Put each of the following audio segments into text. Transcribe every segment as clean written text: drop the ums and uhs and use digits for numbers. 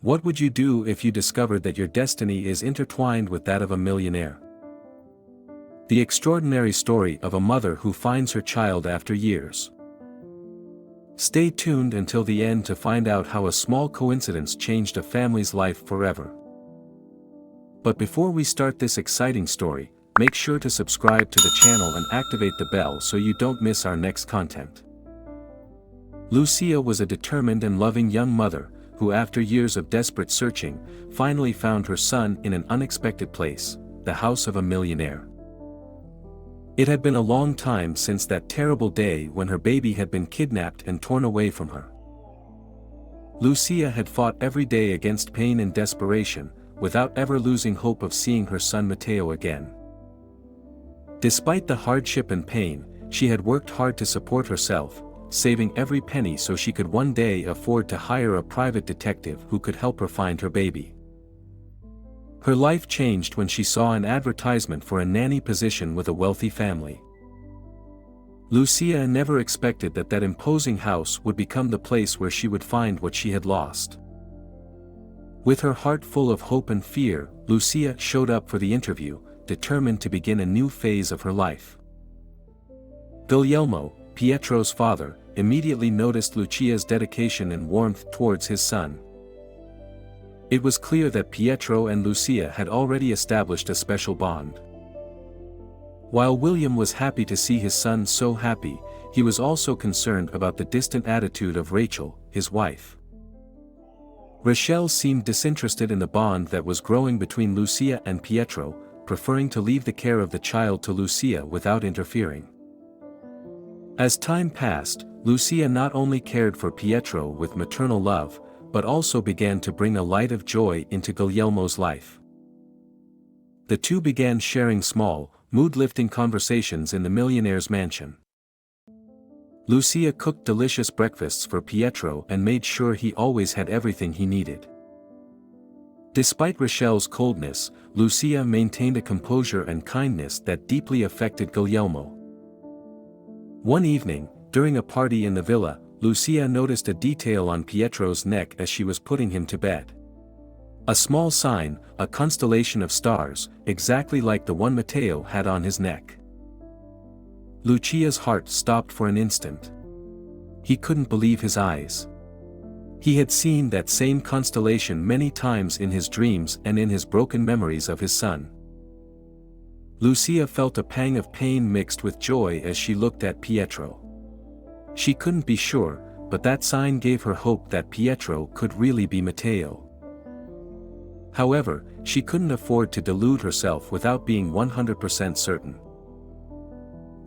What would you do if you discovered that your destiny is intertwined with that of a millionaire? The extraordinary story of a mother who finds her child after years. Stay tuned until the end to find out how a small coincidence changed a family's life forever. But before we start this exciting story, make sure to subscribe to the channel and activate the bell so you don't miss our next content. Lucia was a determined and loving young mother, who after years of desperate searching, finally found her son in an unexpected place, the house of a millionaire. It had been a long time since that terrible day when her baby had been kidnapped and torn away from her. Lucia had fought every day against pain and desperation, without ever losing hope of seeing her son Matteo again. Despite the hardship and pain, she had worked hard to support herself, saving every penny so she could one day afford to hire a private detective who could help her find her baby. Her life changed when she saw an advertisement for a nanny position with a wealthy family. Lucia never expected that imposing house would become the place where she would find what she had lost. With her heart full of hope and fear, Lucia showed up for the interview, determined to begin a new phase of her life. Guglielmo, Pietro's father, immediately noticed Lucia's dedication and warmth towards his son. It was clear that Pietro and Lucia had already established a special bond. While William was happy to see his son so happy, he was also concerned about the distant attitude of Rachel, his wife. Rachel seemed disinterested in the bond that was growing between Lucia and Pietro, preferring to leave the care of the child to Lucia without interfering. As time passed, Lucia not only cared for Pietro with maternal love, but also began to bring a light of joy into Guglielmo's life. The two began sharing small, mood-lifting conversations in the millionaire's mansion. Lucia cooked delicious breakfasts for Pietro and made sure he always had everything he needed. Despite Rachel's coldness, Lucia maintained a composure and kindness that deeply affected Guglielmo. One evening, during a party in the villa, Lucia noticed a detail on Pietro's neck as she was putting him to bed. A small sign, a constellation of stars, exactly like the one Matteo had on his neck. Lucia's heart stopped for an instant. He couldn't believe his eyes. He had seen that same constellation many times in his dreams and in his broken memories of his son. Lucia felt a pang of pain mixed with joy as she looked at Pietro. She couldn't be sure, but that sign gave her hope that Pietro could really be Matteo. However, she couldn't afford to delude herself without being 100% certain.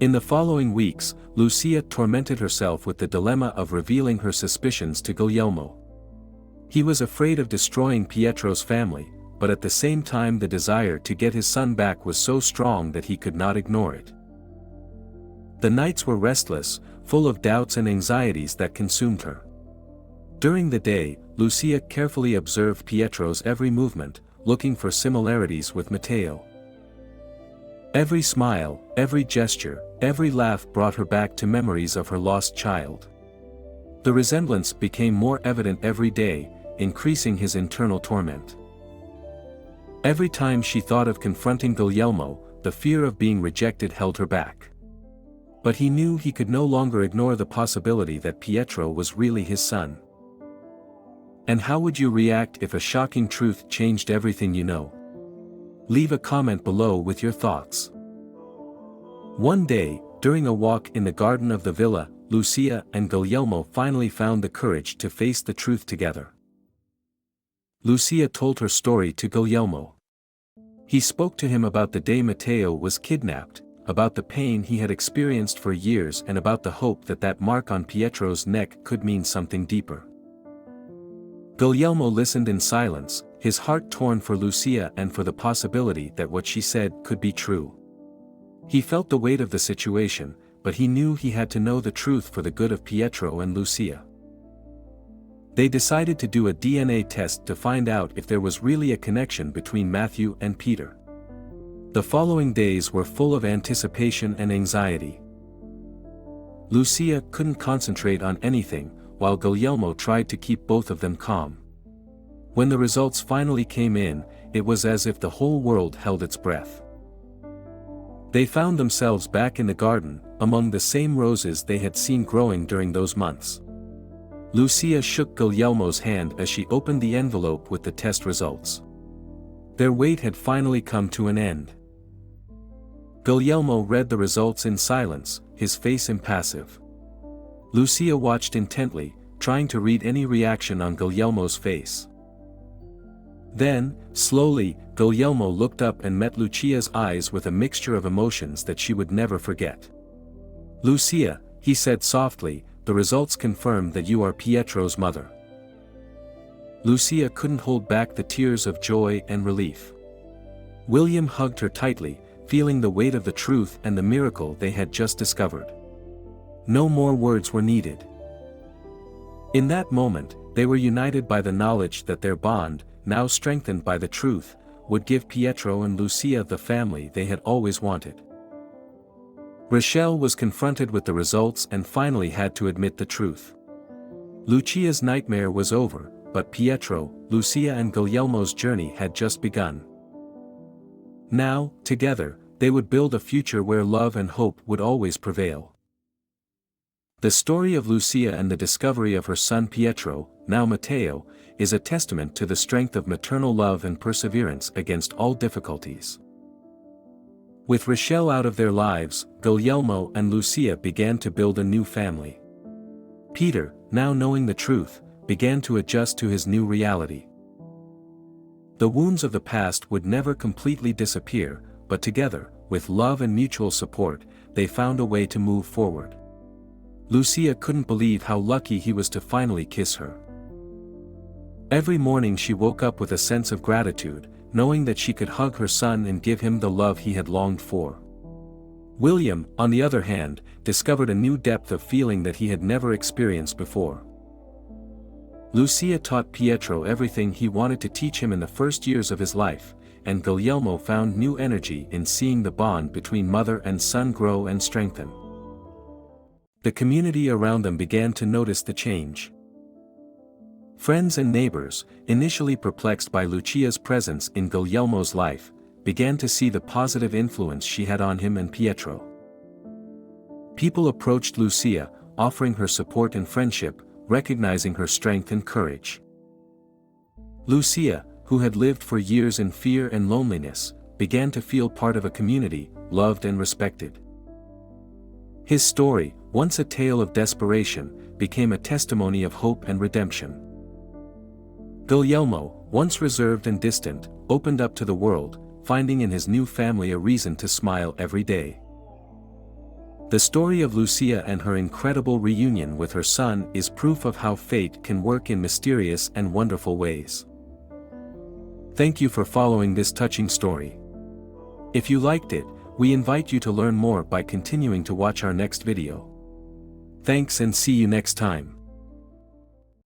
In the following weeks, Lucia tormented herself with the dilemma of revealing her suspicions to Guglielmo. He was afraid of destroying Pietro's family, but at the same time the desire to get his son back was so strong that he could not ignore it. The nights were restless, full of doubts and anxieties that consumed her. During the day, Lucia carefully observed Pietro's every movement, looking for similarities with Matteo. Every smile, every gesture, every laugh brought her back to memories of her lost child. The resemblance became more evident every day, increasing his internal torment. Every time she thought of confronting Guglielmo, the fear of being rejected held her back. But he knew he could no longer ignore the possibility that Pietro was really his son. And how would you react if a shocking truth changed everything you know? Leave a comment below with your thoughts. One day, during a walk in the garden of the villa, Lucia and Guglielmo finally found the courage to face the truth together. Lucia told her story to Guglielmo. He spoke to him about the day Matteo was kidnapped, about the pain he had experienced for years and about the hope that mark on Pietro's neck could mean something deeper. Guglielmo listened in silence, his heart torn for Lucia and for the possibility that what she said could be true. He felt the weight of the situation, but he knew he had to know the truth for the good of Pietro and Lucia. They decided to do a DNA test to find out if there was really a connection between Matthew and Peter. The following days were full of anticipation and anxiety. Lucia couldn't concentrate on anything, while Guglielmo tried to keep both of them calm. When the results finally came in, it was as if the whole world held its breath. They found themselves back in the garden, among the same roses they had seen growing during those months. Lucia shook Guglielmo's hand as she opened the envelope with the test results. Their wait had finally come to an end. Guglielmo read the results in silence, his face impassive. Lucia watched intently, trying to read any reaction on Guglielmo's face. Then, slowly, Guglielmo looked up and met Lucia's eyes with a mixture of emotions that she would never forget. "Lucia," he said softly, "the results confirm that you are Pietro's mother." Lucia couldn't hold back the tears of joy and relief. William hugged her tightly, feeling the weight of the truth and the miracle they had just discovered. No more words were needed. In that moment, they were united by the knowledge that their bond, now strengthened by the truth, would give Pietro and Lucia the family they had always wanted. Rochelle was confronted with the results and finally had to admit the truth. Lucia's nightmare was over, but Pietro, Lucia and Guglielmo's journey had just begun. Now, together, they would build a future where love and hope would always prevail. The story of Lucia and the discovery of her son Pietro, now Matteo, is a testament to the strength of maternal love and perseverance against all difficulties. With Rochelle out of their lives, Guglielmo and Lucia began to build a new family. Peter, now knowing the truth, began to adjust to his new reality. The wounds of the past would never completely disappear, but together, with love and mutual support, they found a way to move forward. Lucia couldn't believe how lucky he was to finally kiss her. Every morning she woke up with a sense of gratitude, knowing that she could hug her son and give him the love he had longed for. William, on the other hand, discovered a new depth of feeling that he had never experienced before. Lucia taught Pietro everything he wanted to teach him in the first years of his life, and Guglielmo found new energy in seeing the bond between mother and son grow and strengthen. The community around them began to notice the change. Friends and neighbors, initially perplexed by Lucia's presence in Guglielmo's life, began to see the positive influence she had on him and Pietro. People approached Lucia, offering her support and friendship, recognizing her strength and courage. Lucia, who had lived for years in fear and loneliness, began to feel part of a community, loved and respected. His story, once a tale of desperation, became a testimony of hope and redemption. Guglielmo, once reserved and distant, opened up to the world, finding in his new family a reason to smile every day. The story of Lucia and her incredible reunion with her son is proof of how fate can work in mysterious and wonderful ways. Thank you for following this touching story. If you liked it, we invite you to learn more by continuing to watch our next video. Thanks and see you next time.